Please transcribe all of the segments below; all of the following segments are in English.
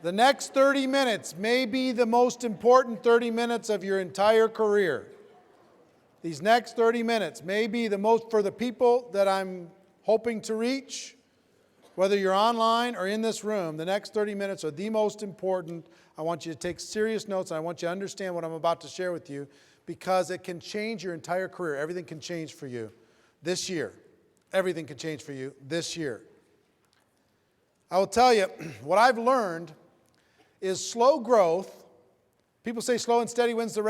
The next 30 minutes may be the most important 30 minutes of your entire career. These next 30 minutes may be the most, for the people that I'm hoping to reach, whether you're online or in this room, the next 30 minutes are the most important. I want you to take serious notes, and I want you to understand what I'm about to share with you, because it can change your entire career. Everything can change for you this year. Everything can change for you this year. I will tell you, what I've learned is slow growth. People say slow and steady wins the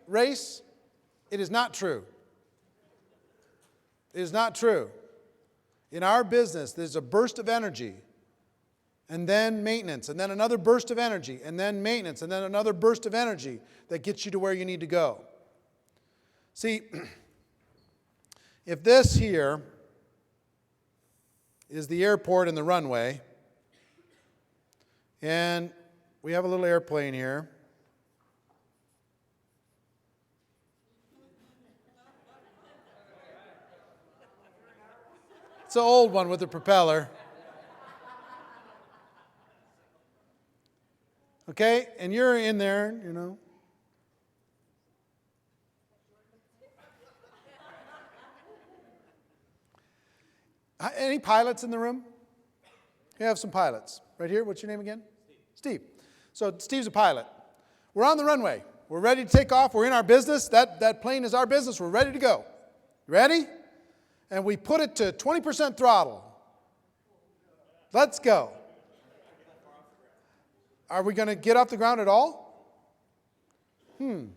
race. It is not true. It is not true. In our business, there's a burst of energy, and then maintenance, and then another burst of energy, and then maintenance, and then another burst of energy that gets you to where you need to go. See, if this here is the airport and the runway, and we have a little airplane here. It's an old one with a propeller. Okay, and you're in there, you know. Any pilots in the room? You have some pilots. Right here, what's your name again? Steve. So Steve's a pilot. We're on the runway. We're ready to take off. We're in our business. That plane is our business. We're ready to go. Ready? And we put it to 20% throttle. Let's go. Are we going to get off the ground at all? All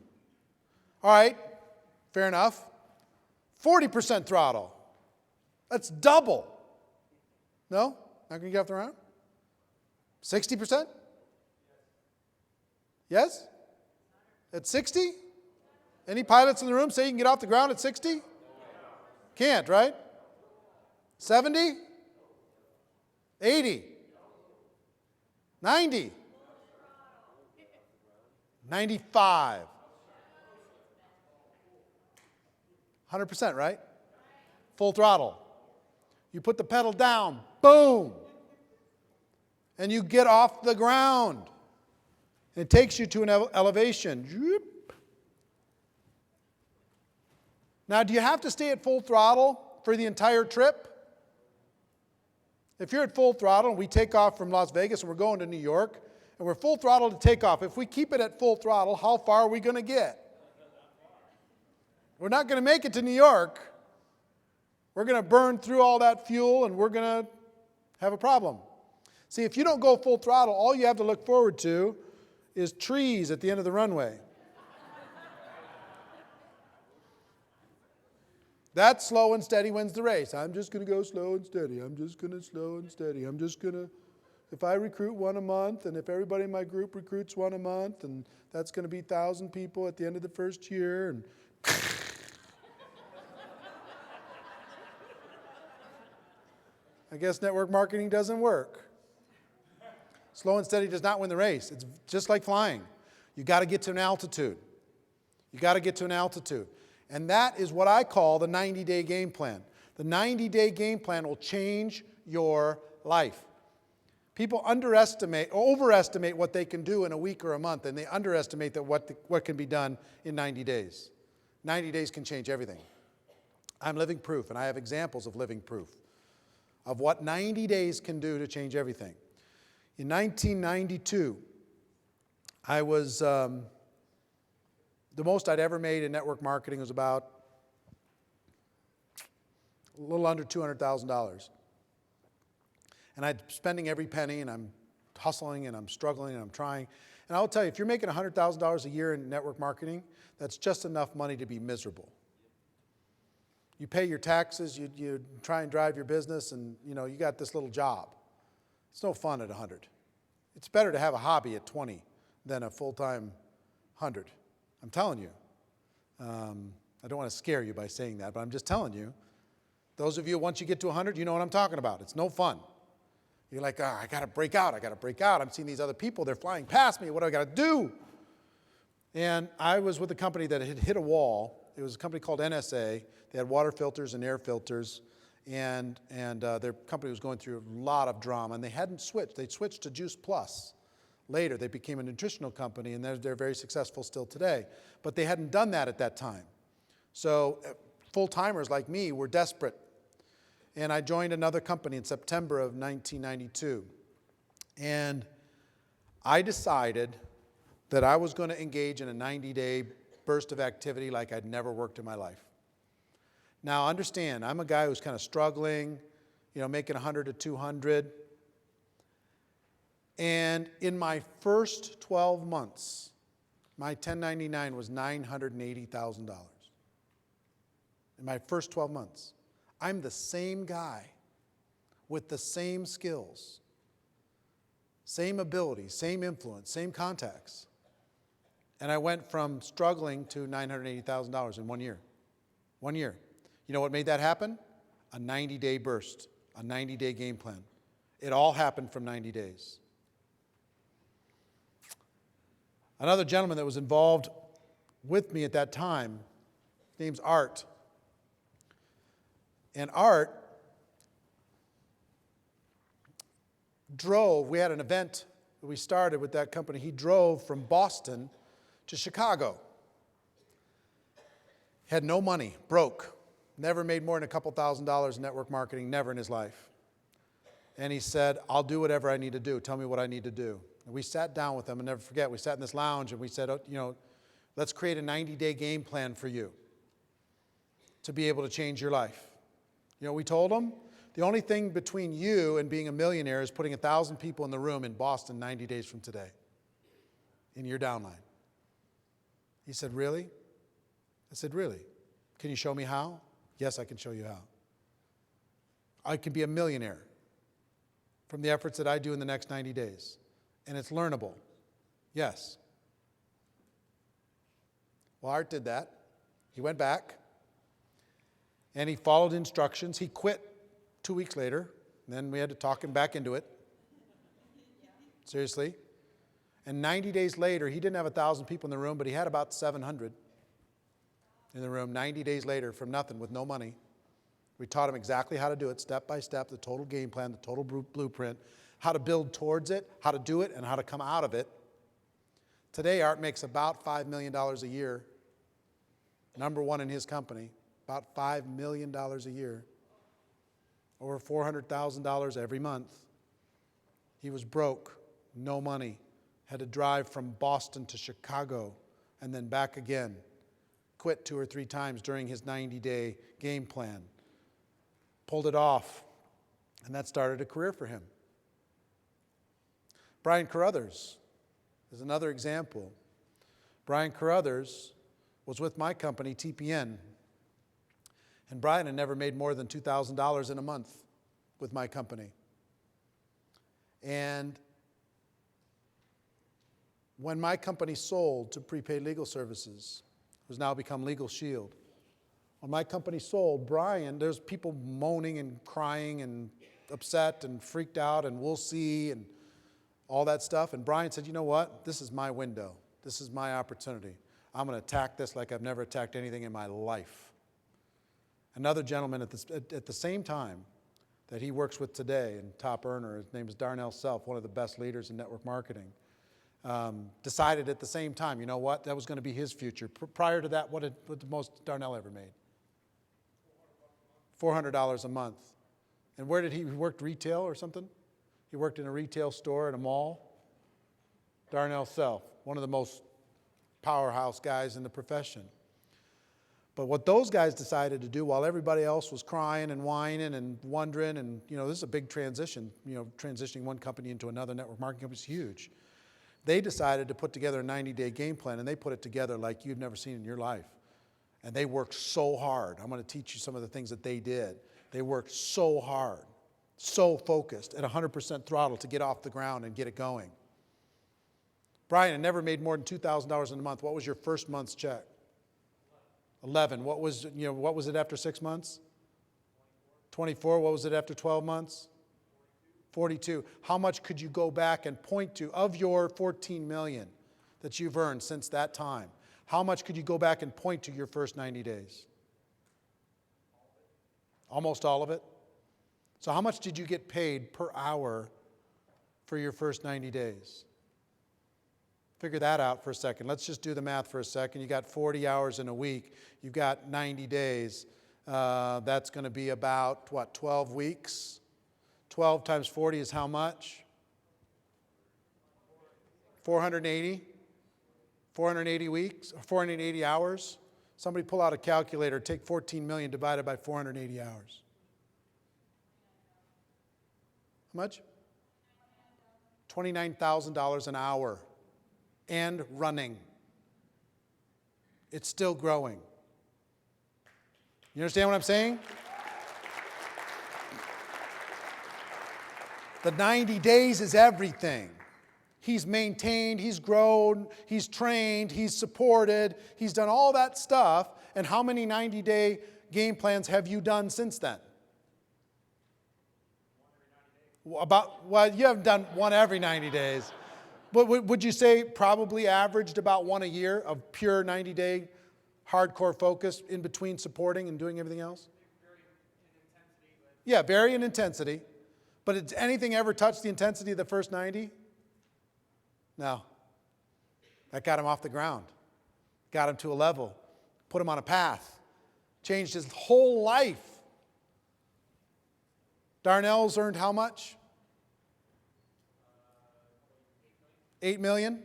right. Fair enough. 40% throttle. That's double. No? Not going to get off the ground? 60%? Yes? At 60? Any pilots in the room say you can get off the ground at 60? Can't, right? 70? 80? 90? 95? 100%, right? Full throttle. You put the pedal down, boom, and you get off the ground. It takes you to an elevation. Now, do you have to stay at full throttle for the entire trip? If you're at full throttle and we take off from Las Vegas and we're going to New York, and we're full throttle to take off, if we keep it at full throttle, how far are we going to get? We're not going to make it to New York. We're going to burn through all that fuel, and we're going to have a problem. See, if you don't go full throttle, all you have to look forward to is trees at the end of the runway. That slow and steady wins the race. I'm just going to go slow and steady. I'm just going to slow and steady. I'm just going to, if I recruit one a month, and if everybody in my group recruits one a month, and that's going to be 1,000 people at the end of the first year, and I guess network marketing doesn't work. Slow and steady does not win the race. It's just like flying. You got to get to an altitude. You got to get to an altitude. And that is what I call the 90-day game plan. The 90-day game plan will change your life. People overestimate what they can do in a week or a month, and they underestimate that what can be done in 90 days. 90 days can change everything. I'm living proof, and I have examples of living proof of what 90 days can do to change everything. In 1992, I was, the most I'd ever made in network marketing was about a little under $200,000. And I'm spending every penny, and I'm hustling, and I'm struggling, and I'm trying. And I'll tell you, if you're making $100,000 a year in network marketing, that's just enough money to be miserable. You pay your taxes, you try and drive your business, and you got this little job. It's no fun at 100. It's better to have a hobby at 20 than a full-time 100. I'm telling you. I don't want to scare you by saying that, but I'm just telling you. Those of you, once you get to 100, you know what I'm talking about. It's no fun. You're like, I got to break out. I'm seeing these other people. They're flying past me. What do I got to do? And I was with a company that had hit a wall. It was a company called NSA. They had water filters and air filters. And their company was going through a lot of drama. And they hadn't switched. They'd switched to Juice Plus later. They became a nutritional company, and they're very successful still today. But they hadn't done that at that time. So full-timers like me were desperate. And I joined another company in September of 1992. And I decided that I was going to engage in a 90-day burst of activity like I'd never worked in my life. Now, understand, I'm a guy who's kind of struggling, making 100 to 200. And in my first 12 months, my 1099 was $980,000. In my first 12 months. I'm the same guy with the same skills, same abilities, same influence, same contacts. And I went from struggling to $980,000 in 1 year. 1 year. You know what made that happen? A 90-day burst, a 90-day game plan. It all happened from 90 days. Another gentleman that was involved with me at that time, his name's Art. And Art drove, we had an event that we started with that company. He drove from Boston to Chicago. Had no money, broke, never made more than a couple $1,000s in network marketing, never in his life. And he said, I'll do whatever I need to do. Tell me what I need to do. And we sat down with him, and never forget, we sat in this lounge and we said, let's create a 90-day game plan for you to be able to change your life. You know what we told him? The only thing between you and being a millionaire is putting 1,000 people in the room in Boston 90 days from today in your downline. He said, really? I said, really? Can you show me how? Yes, I can show you how. I can be a millionaire from the efforts that I do in the next 90 days. And it's learnable. Yes. Well, Art did that. He went back. And he followed instructions. He quit 2 weeks later. And then we had to talk him back into it. Seriously. And 90 days later, he didn't have 1,000 people in the room, but he had about 700 in the room 90 days later from nothing, with no money. We taught him exactly how to do it, step by step, the total game plan, the total blueprint, how to build towards it, how to do it, and how to come out of it. Today, Art makes about $5 million a year. Number one in his company. About $5 million a year, over $400,000 every month. He was broke, no money, had to drive from Boston to Chicago and then back again. Quit 2 or 3 times during his 90-day game plan. Pulled it off, and that started a career for him. Brian Carruthers is another example. Brian Carruthers was with my company, TPN. And Brian had never made more than $2,000 in a month with my company. And when my company sold to Prepaid Legal Services, who's now become Legal Shield, when my company sold, Brian, there's people moaning and crying and upset and freaked out and we'll see and all that stuff. And Brian said, you know what? This is my window. This is my opportunity. I'm going to attack this like I've never attacked anything in my life. Another gentleman at the same time that he works with today, and top earner, his name is Darnell Self, one of the best leaders in network marketing, decided at the same time, you know what, that was going to be his future. Prior to that, what the most Darnell ever made? $400 a month. And where did he work? Retail or something? He worked in a retail store in a mall. Darnell Self, one of the most powerhouse guys in the profession. But what those guys decided to do while everybody else was crying and whining and wondering, and this is a big transition, transitioning one company into another network marketing company is huge. They decided to put together a 90-day game plan, and they put it together like you've never seen in your life. And they worked so hard. I'm going to teach you some of the things that they did. They worked so hard, so focused, at 100% throttle to get off the ground and get it going. Brian had never made more than $2,000 in a month. What was your first month's check? 11. What was it after 6 months? 24. What was it after 12 months? 42. How much could you go back and point to of your 14 million that you've earned since that time? How much could you go back and point to your first 90 days? Almost all of it. So how much did you get paid per hour for your first 90 days? Figure that out for a second. Let's just do the math for a second. You got 40 hours in a week. You've got 90 days. That's going to be about, what, 12 weeks? 12 times 40 is how much? 480? 480 weeks? Or 480 hours? Somebody pull out a calculator. Take 14 million divided by 480 hours. How much? $29,000 an hour. And running. It's still growing. You understand what I'm saying? The 90 days is everything. He's maintained, he's grown, he's trained, he's supported, he's done all that stuff. And how many 90-day game plans have you done since then? Well, you haven't done one every 90 days. But would you say probably averaged about one a year of pure 90-day hardcore focus in between supporting and doing everything else? Yeah, vary in intensity. But did anything ever touch the intensity of the first 90? No. That got him off the ground. Got him to a level. Put him on a path. Changed his whole life. Darnell's earned how much? 8 million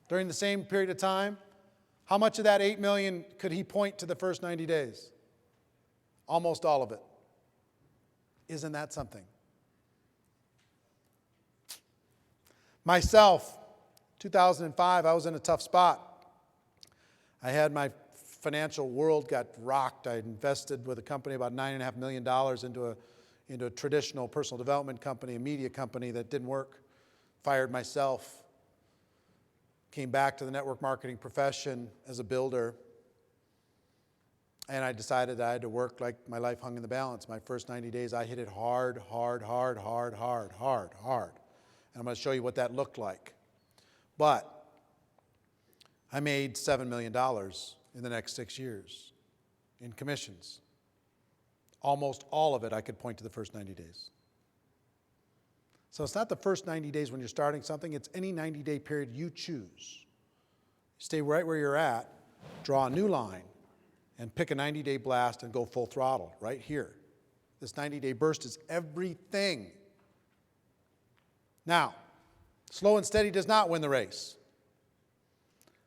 during the same period of time. How much of that 8 million could he point to the first 90 days? Almost all of it. Isn't that something? Myself, 2005, I was in a tough spot. I had my financial world got rocked. I invested with a company about $9.5 million into a traditional personal development company, a media company that didn't work. Fired myself. Came back to the network marketing profession as a builder. And I decided that I had to work like my life hung in the balance. My first 90 days, I hit it hard. And I'm going to show you what that looked like. But I made $7 million in the next 6 years in commissions. Almost all of it I could point to the first 90 days. So it's not the first 90 days when you're starting something, it's any 90-day period you choose. Stay right where you're at, draw a new line, and pick a 90-day blast and go full throttle right here. This 90-day burst is everything. Now, slow and steady does not win the race.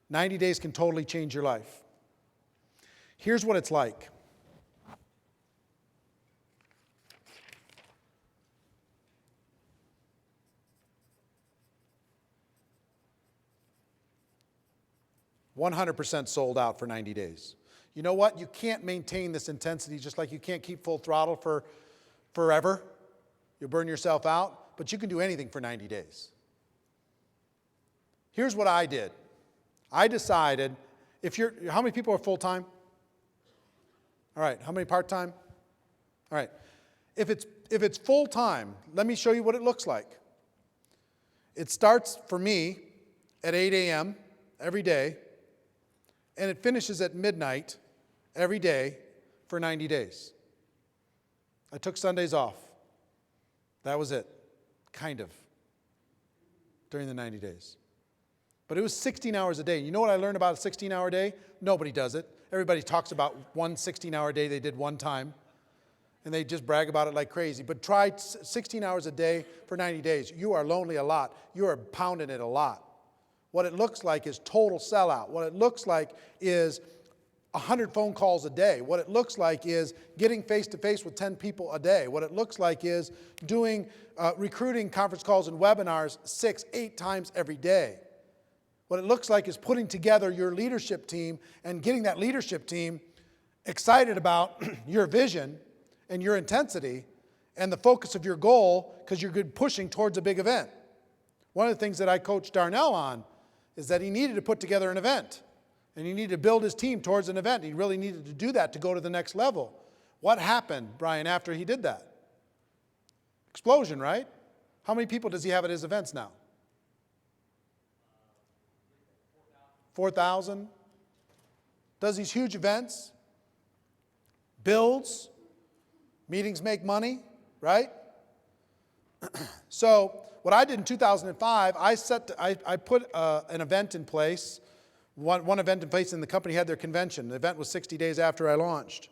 90 days can totally change your life. Here's what it's like. $100% sold out for 90 days. You know what? You can't maintain this intensity just like you can't keep full throttle for forever. You'll burn yourself out, but you can do anything for 90 days. Here's what I did. I decided, how many people are full-time? All right, how many part-time? All right. If it's full-time, let me show you what it looks like. It starts for me at 8 a.m. every day, and it finishes at midnight every day for 90 days. I took Sundays off. That was it, kind of, during the 90 days. But it was 16 hours a day. You know what I learned about a 16-hour day? Nobody does it. Everybody talks about one 16-hour day they did one time, and they just brag about it like crazy. But try 16 hours a day for 90 days. You are lonely a lot. You are pounding it a lot. What it looks like is total sellout. What it looks like is 100 phone calls a day. What it looks like is getting face-to-face with 10 people a day. What it looks like is doing recruiting conference calls and webinars 6-8 times every day. What it looks like is putting together your leadership team and getting that leadership team excited about your vision and your intensity and the focus of your goal because you're good pushing towards a big event. One of the things that I coached Darnell on is that he needed to put together an event. And he needed to build his team towards an event. He really needed to do that to go to the next level. What happened, Brian, after he did that? Explosion, right? How many people does he have at his events now? 4,000. Does these huge events. Builds. Meetings make money, right? So what I did in 2005, I put an event in place, one event in place, and the company had their convention. The event was 60 days after I launched.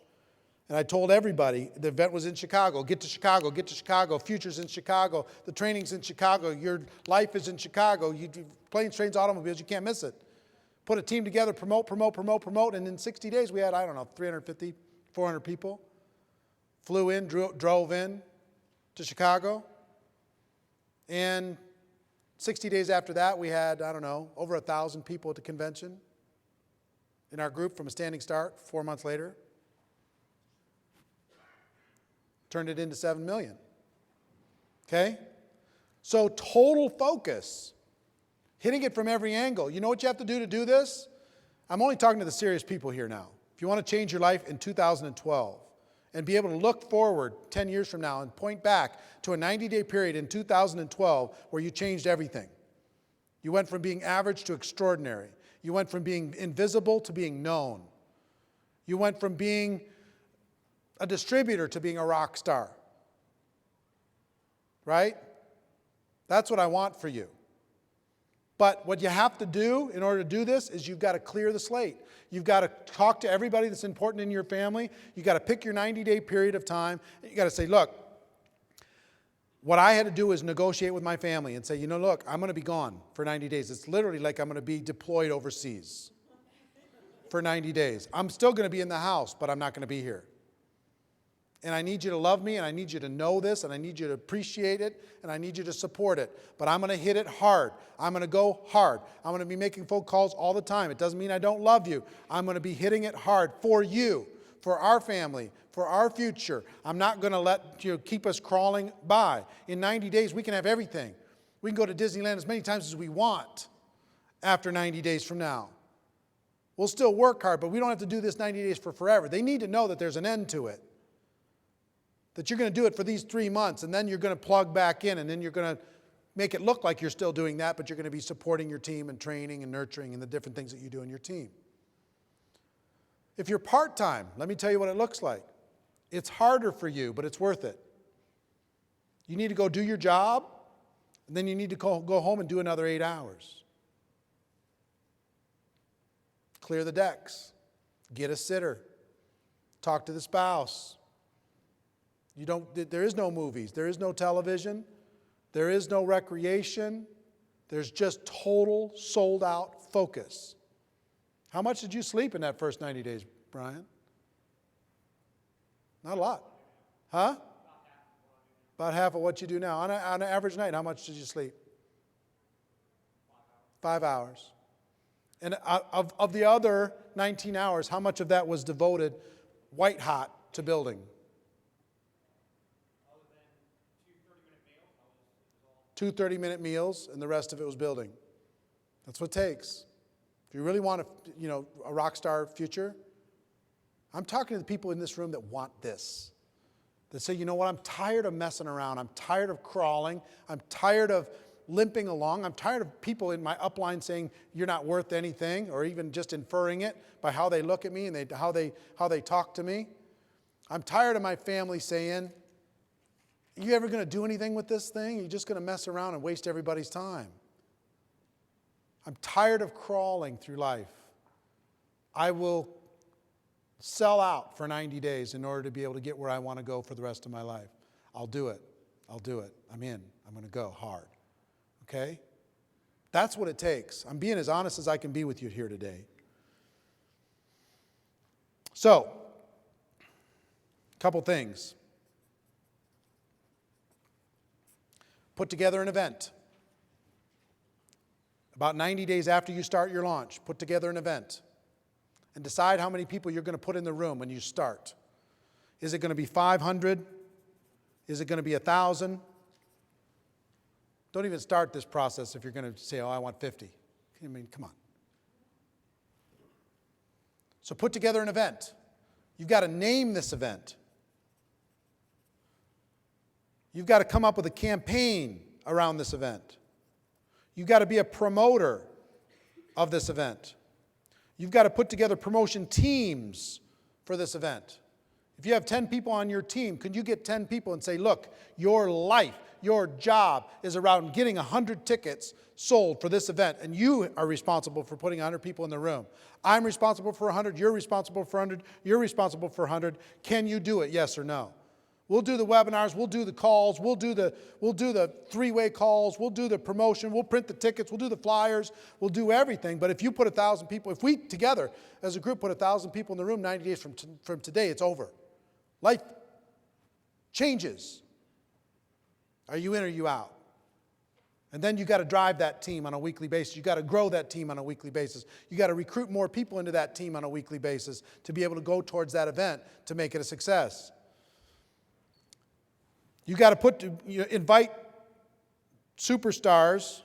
And I told everybody, the event was in Chicago. Get to Chicago, get to Chicago. Future's in Chicago. The training's in Chicago. Your life is in Chicago. You do planes, trains, automobiles, you can't miss it. Put a team together, promote. And in 60 days, we had, 350, 400 people. Flew in, drove in to Chicago. And 60 days after that, we had, over 1,000 people at the convention in our group from a standing start 4 months later. Turned it into 7 million. Okay? So total focus. Hitting it from every angle. You know what you have to do this? I'm only talking to the serious people here now. If you want to change your life in 2012 and be able to look forward 10 years from now and point back to a 90-day period in 2012 where you changed everything. You went from being average to extraordinary. You went from being invisible to being known. You went from being a distributor to being a rock star. Right? That's what I want for you. But what you have to do in order to do this is you've got to clear the slate. You've got to talk to everybody that's important in your family. You've got to pick your 90-day period of time. You've got to say, look, what I had to do is negotiate with my family and say, look, I'm going to be gone for 90 days. It's literally like I'm going to be deployed overseas for 90 days. I'm still going to be in the house, but I'm not going to be here. And I need you to love me, and I need you to know this, and I need you to appreciate it, and I need you to support it. But I'm going to hit it hard. I'm going to go hard. I'm going to be making phone calls all the time. It doesn't mean I don't love you. I'm going to be hitting it hard for you, for our family, for our future. I'm not going to let you keep us crawling by. In 90 days, we can have everything. We can go to Disneyland as many times as we want after 90 days from now. We'll still work hard, but we don't have to do this 90 days for forever. They need to know that there's an end to it. That you're going to do it for these 3 months, and then you're going to plug back in, and then you're going to make it look like you're still doing that, but you're going to be supporting your team and training and nurturing and the different things that you do in your team. If you're part-time, let me tell you what it looks like. It's harder for you, but it's worth it. You need to go do your job, and then you need to go home and do another 8 hours. Clear the decks. Get a sitter. Talk to the spouse. There is no movies. There is no television. There is no recreation. There's just total sold-out focus. How much did you sleep in that first 90 days, Brian? Not a lot. Huh? About half of what you do now. On an average night, how much did you sleep? 5 hours. And of the other 19 hours, how much of that was devoted white hot to building? 2 30-minute meals, and the rest of it was building. That's what it takes. If you really want a rock star future, I'm talking to the people in this room that want this. That say, you know what, I'm tired of messing around. I'm tired of crawling. I'm tired of limping along. I'm tired of people in my upline saying you're not worth anything, or even just inferring it by how they look at me and how they talk to me. I'm tired of my family saying, are you ever going to do anything with this thing? You're just going to mess around and waste everybody's time. I'm tired of crawling through life. I will sell out for 90 days in order to be able to get where I want to go for the rest of my life. I'll do it. I'll do it. I'm in. I'm going to go hard. Okay? That's what it takes. I'm being as honest as I can be with you here today. So, a couple things. Put together an event. About 90 days after you start your launch, put together an event. And decide how many people you're going to put in the room when you start. Is it going to be 500? Is it going to be 1,000? Don't even start this process if you're going to say, I want 50. I mean, come on. So put together an event. You've got to name this event. You've got to come up with a campaign around this event. You've got to be a promoter of this event. You've got to put together promotion teams for this event. If you have 10 people on your team, could you get 10 people and say, look, your life, your job is around getting 100 tickets sold for this event, and you are responsible for putting 100 people in the room. I'm responsible for 100, you're responsible for 100, you're responsible for 100. Can you do it, yes or no? We'll do the webinars, we'll do the calls, we'll do the three-way calls, we'll do the promotion, we'll print the tickets, we'll do the flyers, we'll do everything. But if you put 1,000 people, if we together as a group put 1,000 people in the room 90 days from today, it's over. Life changes. Are you in or are you out? And then you got to drive that team on a weekly basis. You got to grow that team on a weekly basis. You got to recruit more people into that team on a weekly basis to be able to go towards that event to make it a success. You got to invite superstars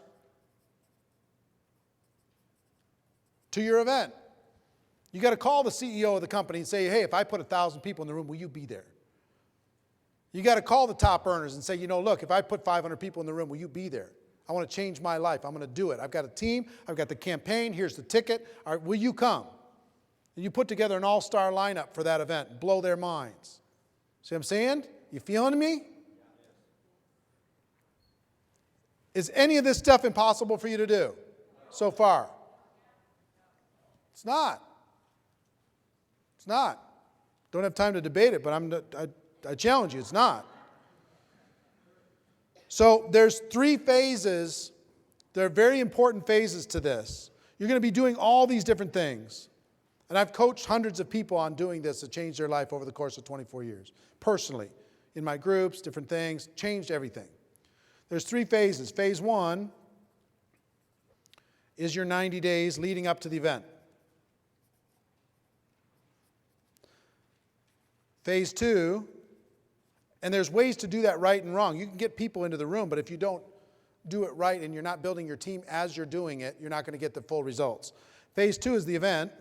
to your event. You got to call the CEO of the company and say, hey, if I put 1,000 people in the room, will you be there? You got to call the top earners and say, look, if I put 500 people in the room, will you be there? I want to change my life. I'm going to do it. I've got a team. I've got the campaign. Here's the ticket. All right, will you come? And you put together an all-star lineup for that event. Blow their minds. See what I'm saying? You feeling me? Is any of this stuff impossible for you to do so far? It's not. It's not. Don't have time to debate it, but I challenge you, it's not. So there's 3 phases. There are very important phases to this. You're going to be doing all these different things. And I've coached hundreds of people on doing this to change their life over the course of 24 years. Personally, in my groups, different things, changed everything. There's 3 phases. Phase 1 is your 90 days leading up to the event. Phase 2, and there's ways to do that right and wrong. You can get people into the room, but if you don't do it right and you're not building your team as you're doing it, you're not going to get the full results. Phase 2 is the event.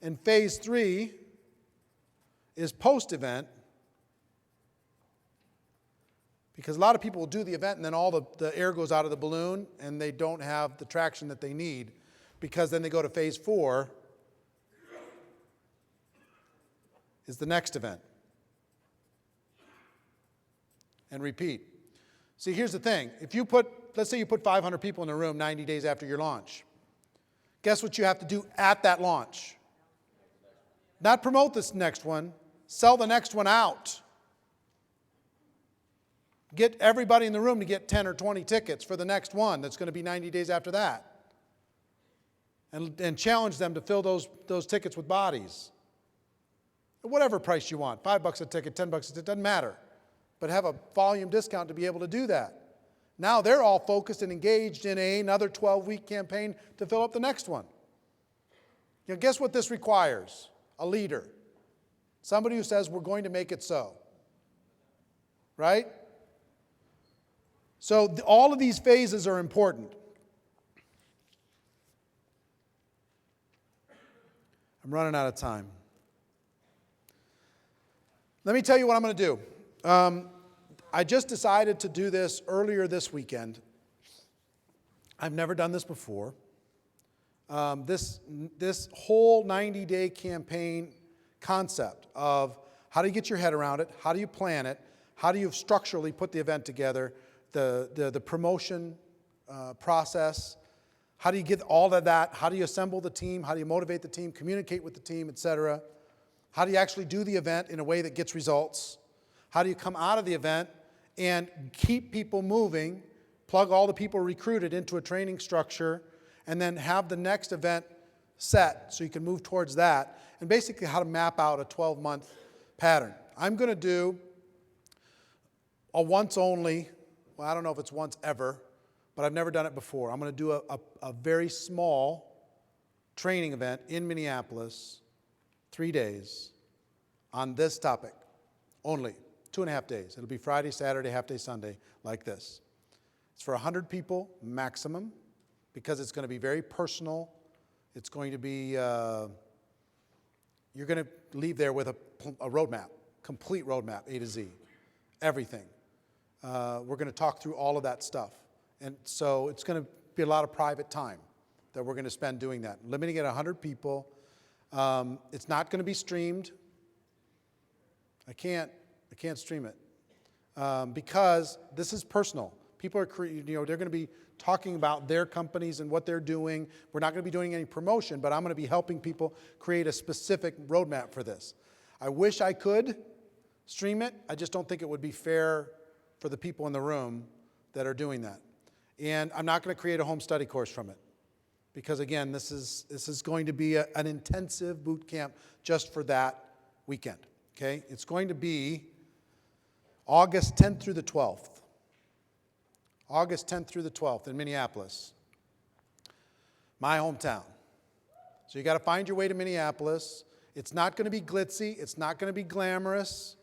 And phase 3 is post-event. Because a lot of people will do the event and then all the air goes out of the balloon and they don't have the traction that they need, because then they go to phase 4 is the next event. And repeat. See, here's the thing. Let's say you put 500 people in the room 90 days after your launch. Guess what you have to do at that launch? Not promote this next one, sell the next one out. Get everybody in the room to get 10 or 20 tickets for the next one that's going to be 90 days after that. And challenge them to fill those tickets with bodies. At whatever price you want, $5 a ticket, $10 a ticket, doesn't matter. But have a volume discount to be able to do that. Now they're all focused and engaged in another 12-week campaign to fill up the next one. Guess what this requires? A leader. Somebody who says, we're going to make it so. Right? So all of these phases are important. I'm running out of time. Let me tell you what I'm going to do. I just decided to do this earlier this weekend. I've never done this before. This whole 90-day campaign concept of how do you get your head around it, how do you plan it, how do you structurally put the event together, the promotion process, how do you get all of that, how do you assemble the team, how do you motivate the team, communicate with the team, etc. How do you actually do the event in a way that gets results? How do you come out of the event and keep people moving, plug all the people recruited into a training structure, and then have the next event set so you can move towards that, and basically how to map out a 12-month pattern. I'm going to do a once only, well, I don't know if it's once ever, but I've never done it before. I'm going to do a very small training event in Minneapolis, 3 days, on this topic only, 2.5 days. It'll be Friday, Saturday, half day, Sunday, like this. It's for 100 people maximum, because it's going to be very personal. It's going to be, you're going to leave there with a roadmap, complete roadmap, A to Z, everything. We're going to talk through all of that stuff. And so it's going to be a lot of private time that we're going to spend doing that. Limiting it at 100 people. It's not going to be streamed. I can't stream it. because this is personal. People are, they're going to be talking about their companies and what they're doing. We're not going to be doing any promotion, but I'm going to be helping people create a specific roadmap for this. I wish I could stream it. I just don't think it would be fair for the people in the room that are doing that. And I'm not going to create a home study course from it. Because again, this is going to be an intensive boot camp just for that weekend. Okay? It's going to be August 10th through the 12th. August 10th through the 12th in Minneapolis, my hometown. So you got to find your way to Minneapolis. It's not going to be glitzy. It's not going to be glamorous.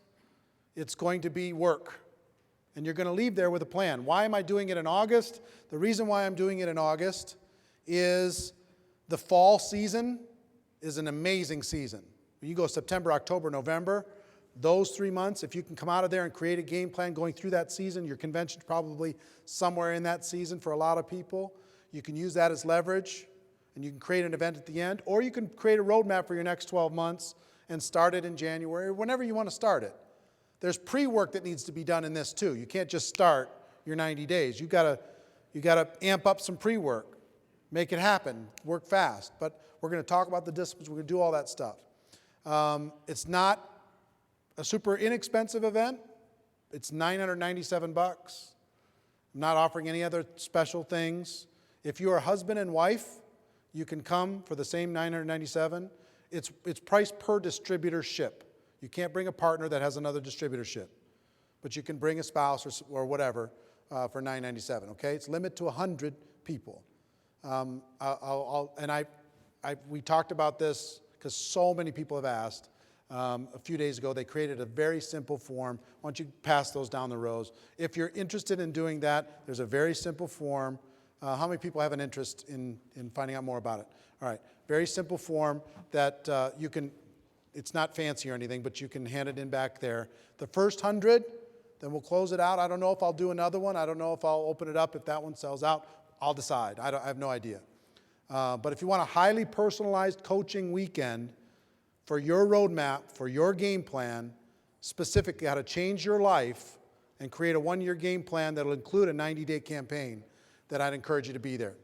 It's going to be work. And you're going to leave there with a plan. Why am I doing it in August? The reason why I'm doing it in August is the fall season is an amazing season. When you go September, October, November, those 3 months, if you can come out of there and create a game plan going through that season, your convention's probably somewhere in that season for a lot of people. You can use that as leverage, and you can create an event at the end, or you can create a roadmap for your next 12 months and start it in January, or whenever you want to start it. There's pre-work that needs to be done in this too. You can't just start your 90 days. You got to amp up some pre-work, make it happen, work fast. But we're going to talk about the disciplines. We're going to do all that stuff. It's not a super inexpensive event. It's $997. I'm not offering any other special things. If you're a husband and wife, you can come for the same $997. It's priced per distributorship. You can't bring a partner that has another distributorship, but you can bring a spouse or whatever for $997. Okay, it's limited to 100 people. We talked about this because so many people have asked. A few days ago, they created a very simple form. Why don't you pass those down the rows? If you're interested in doing that, there's a very simple form. How many people have an interest in finding out more about it? All right, very simple form that you can, it's not fancy or anything, but you can hand it in back there. The first 100, then we'll close it out. I don't know if I'll do another one. I don't know if I'll open it up. If that one sells out, I'll decide. I have no idea. But if you want a highly personalized coaching weekend, for your roadmap, for your game plan, specifically how to change your life and create a one-year game plan that will include a 90-day campaign, that I'd encourage you to be there.